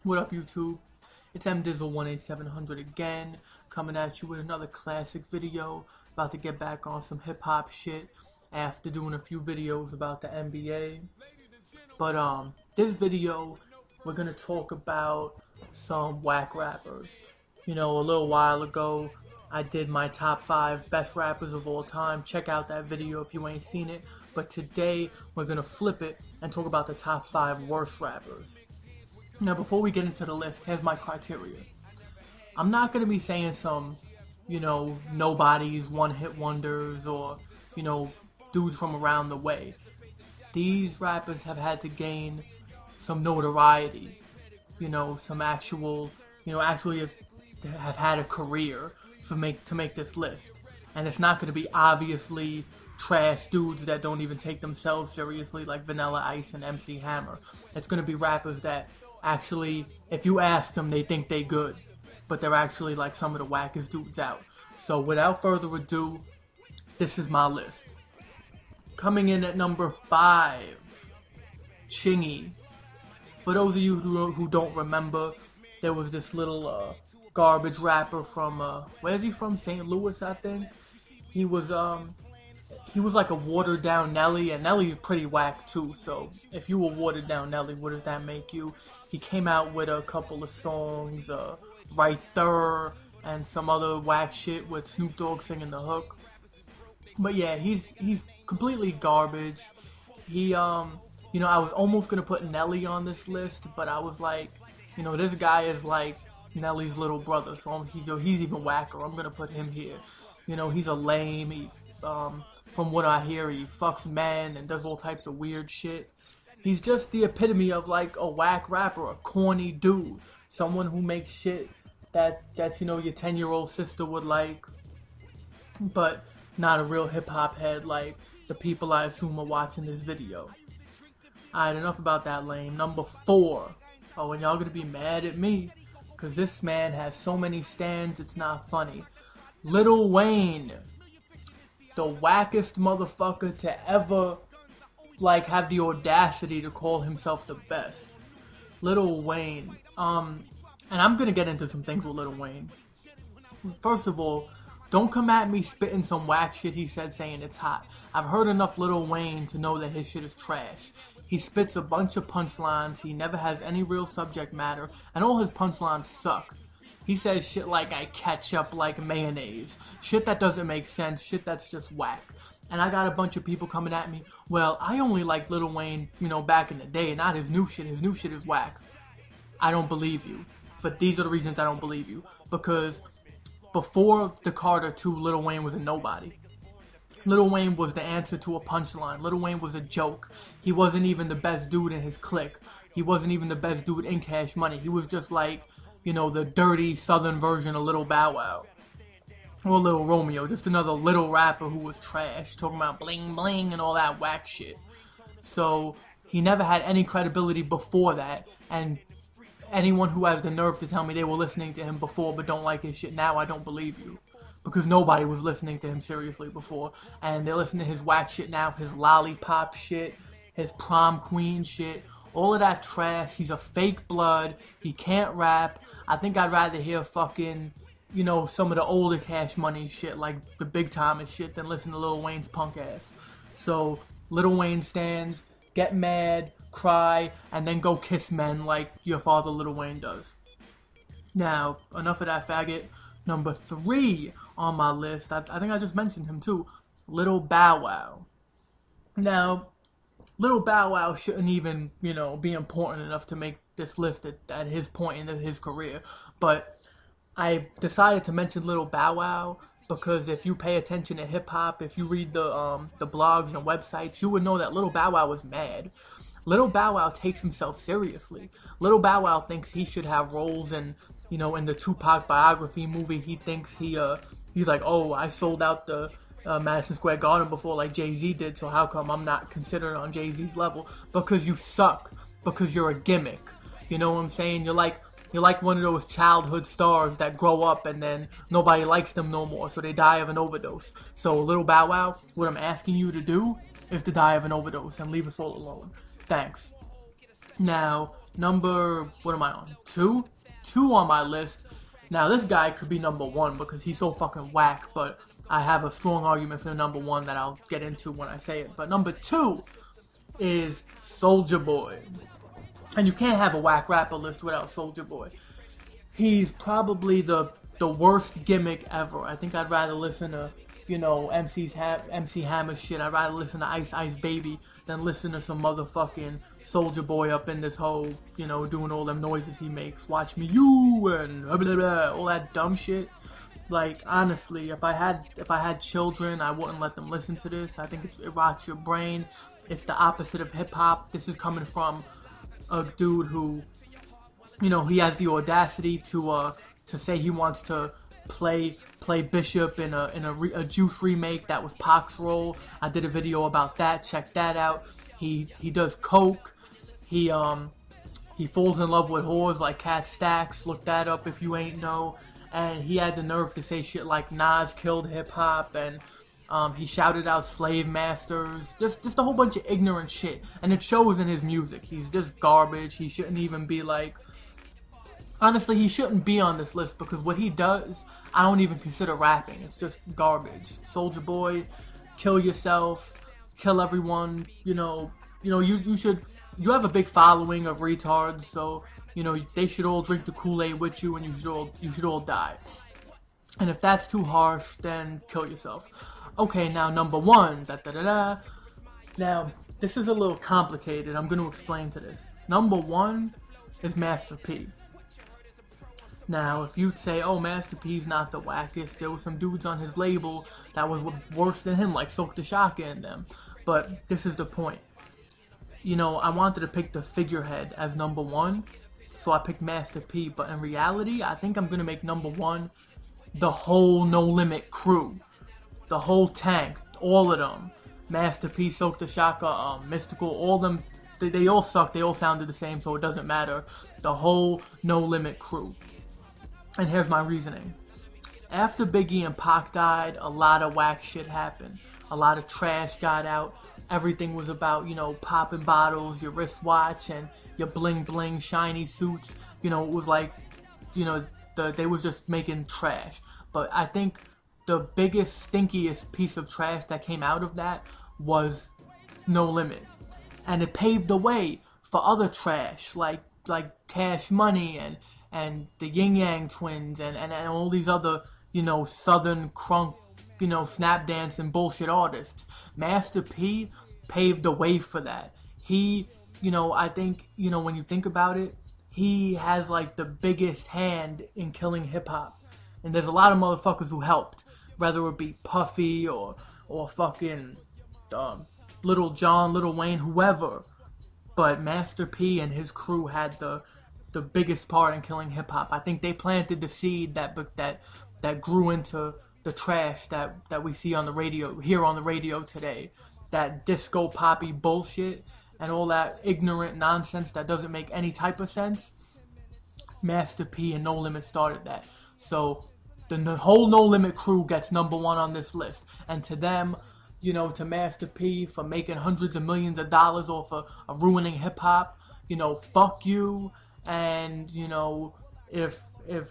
What up, YouTube? It's MDizzle18700 again, coming at you with another classic video. About to get back on some hip-hop shit after doing a few videos about the NBA. But, this video, we're gonna talk about some whack rappers. You know, a little while ago, I did my top 5 best rappers of all time. Check out that video if you ain't seen it. But today, we're gonna flip it and talk about the top 5 worst rappers. Now, before we get into the list, here's my criteria. I'm not going to be saying some, nobodies, one-hit wonders, or, dudes from around the way. These rappers have had to gain some notoriety, some actually have had a career to make this list. And it's not going to be obviously trash dudes that don't even take themselves seriously like Vanilla Ice and MC Hammer. It's going to be rappers that actually, if you ask them, they think they good, but they're actually like some of the wackest dudes out. So without further ado, this is my list. Coming in at number 5, Chingy. For those of you who don't remember, there was this little garbage rapper from where's he from? St. Louis, I think. He was like a watered down Nelly, and Nelly's pretty whack too, so if you were watered down Nelly, what does that make you? He came out with a couple of songs, Right There, and some other whack shit with Snoop Dogg singing the hook. But yeah, he's completely garbage. I was almost gonna put Nelly on this list, but I was like, this guy is like Nelly's little brother, so he's even whacker. I'm gonna put him here. He's a lame. From what I hear, he fucks men and does all types of weird shit. He's just the epitome of like a whack rapper, a corny dude, someone who makes shit that your 10-year-old sister would like, but not a real hip hop head like the people I assume are watching this video. Alright, enough about that lame. Number 4. Oh, and y'all gonna be mad at me, cause this man has so many stands it's not funny. Lil Wayne. The wackest motherfucker to ever, have the audacity to call himself the best. Lil Wayne. And I'm gonna get into some things with Lil Wayne. First of all, don't come at me spitting some whack shit he said saying it's hot. I've heard enough Lil Wayne to know that his shit is trash. He spits a bunch of punchlines, he never has any real subject matter, and all his punchlines suck. He says shit like I catch up like mayonnaise. Shit that doesn't make sense. Shit that's just whack. And I got a bunch of people coming at me. Well, I only liked Lil Wayne, back in the day, not his new shit. His new shit is whack. I don't believe you. But these are the reasons I don't believe you. Because before the Carter 2, Lil Wayne was a nobody. Lil Wayne was the answer to a punchline. Lil Wayne was a joke. He wasn't even the best dude in his clique. He wasn't even the best dude in Cash Money. He was just like, the dirty southern version of Lil Bow Wow. Or Lil Romeo, just another little rapper who was trash, talking about bling bling and all that whack shit. So, he never had any credibility before that, and anyone who has the nerve to tell me they were listening to him before but don't like his shit now, I don't believe you. Because nobody was listening to him seriously before, and they're listening to his whack shit now, his lollipop shit, his prom queen shit, all of that trash. He's a fake blood. He can't rap. I think I'd rather hear fucking, some of the older Cash Money shit, like the Big Time and shit, than listen to Lil Wayne's punk ass. So, Lil Wayne stands, get mad, cry, and then go kiss men like your father Lil Wayne does. Now, enough of that faggot. Number 3 on my list, I think I just mentioned him too, Lil Bow Wow. Now, Lil Bow Wow shouldn't even, be important enough to make this list at his point in his career. But I decided to mention Lil Bow Wow because if you pay attention to hip-hop, if you read the blogs and websites, you would know that Lil Bow Wow was mad. Lil Bow Wow takes himself seriously. Lil Bow Wow thinks he should have roles in the Tupac biography movie. He thinks he's like, oh, I sold out the Madison Square Garden before like Jay-Z did, so how come I'm not considered on Jay-Z's level? Because you suck. Because you're a gimmick. You know what I'm saying? You're like one of those childhood stars that grow up and then nobody likes them no more, so they die of an overdose. So Lil Bow Wow, what I'm asking you to do is to die of an overdose and leave us all alone. Thanks. Now, Number, what am I on? 2? 2 on my list. Now, this guy could be number 1 because he's so fucking whack, but I have a strong argument for the number 1 that I'll get into when I say it. But number 2 is Soulja Boy. And you can't have a whack rapper list without Soulja Boy. He's probably the worst gimmick ever. I think I'd rather listen to, you know, MC Hammer shit. I'd rather listen to Ice Ice Baby than listen to some motherfucking Soulja Boy up in this hole, you know, doing all them noises he makes. Watch me, you, and blah, blah, blah, all that dumb shit. Like, honestly, if I had children, I wouldn't let them listen to this. I think it rots your brain. It's the opposite of hip hop. This is coming from a dude who, you know, he has the audacity to say he wants to play Bishop in a Juice remake that was Pac's role. I did a video about that. Check that out. He does coke. He falls in love with whores like Cat Stacks. Look that up if you ain't know. And he had the nerve to say shit like Nas killed hip hop, and he shouted out slave masters. Just a whole bunch of ignorant shit, and it shows in his music. He's just garbage. He shouldn't even be like. Honestly, he shouldn't be on this list because what he does, I don't even consider rapping. It's just garbage. Soulja Boy, kill yourself, kill everyone. You should. You have a big following of retards, so you know they should all drink the Kool-Aid with you, and you should all die. And if that's too harsh, then kill yourself. Okay, now number 1. Now this is a little complicated. I'm going to explain to this. Number 1 is Master P. Now, if you'd say, oh, Master P's not the wackest, there were some dudes on his label that was worse than him, like Soak the Shaka and them. But this is the point. You know, I wanted to pick the figurehead as number 1, so I picked Master P. But in reality, I think I'm going to make number 1 the whole No Limit crew. The whole tank, all of them. Master P, Soak the Shaka, Mystical, all of them, they all suck, they all sounded the same, so it doesn't matter. The whole No Limit crew. And here's my reasoning. After Biggie and Pac died, a lot of whack shit happened. A lot of trash got out. Everything was about, you know, popping bottles, your wristwatch, and your bling bling shiny suits. You know, it was like, you know, they was just making trash. But I think the biggest, stinkiest piece of trash that came out of that was No Limit. And it paved the way for other trash, like Cash Money and the Yin Yang Twins and all these other, you know, southern crunk, you know, snap dance and bullshit artists. Master P paved the way for that. He, you know, I think, you know, when you think about it, he has like the biggest hand in killing hip hop. And there's a lot of motherfuckers who helped, whether it be Puffy or fucking Little John, Lil Wayne, whoever. But Master P and his crew had the biggest part in killing hip hop. I think they planted the seed that grew into the trash that we see on the radio, here on the radio today. That disco poppy bullshit and all that ignorant nonsense that doesn't make any type of sense. Master P and No Limit started that. So the whole No Limit crew gets number 1 on this list. And to them, you know, to Master P for making hundreds of millions of dollars off of ruining hip hop, you know, fuck you. And, you know, if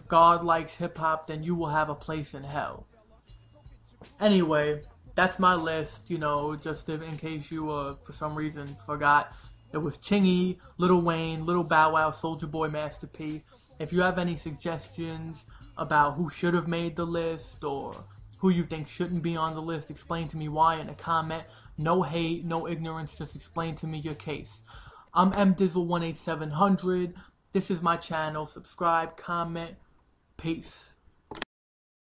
God likes hip hop, then you will have a place in hell. Anyway, that's my list, you know, just in case you, for some reason, forgot. It was Chingy, Lil Wayne, Lil Bow Wow, Soulja Boy, Master P. If you have any suggestions about who should have made the list or who you think shouldn't be on the list, explain to me why in a comment. No hate, no ignorance, just explain to me your case. I'm MDizzle18700. This is my channel. Subscribe, comment. Peace.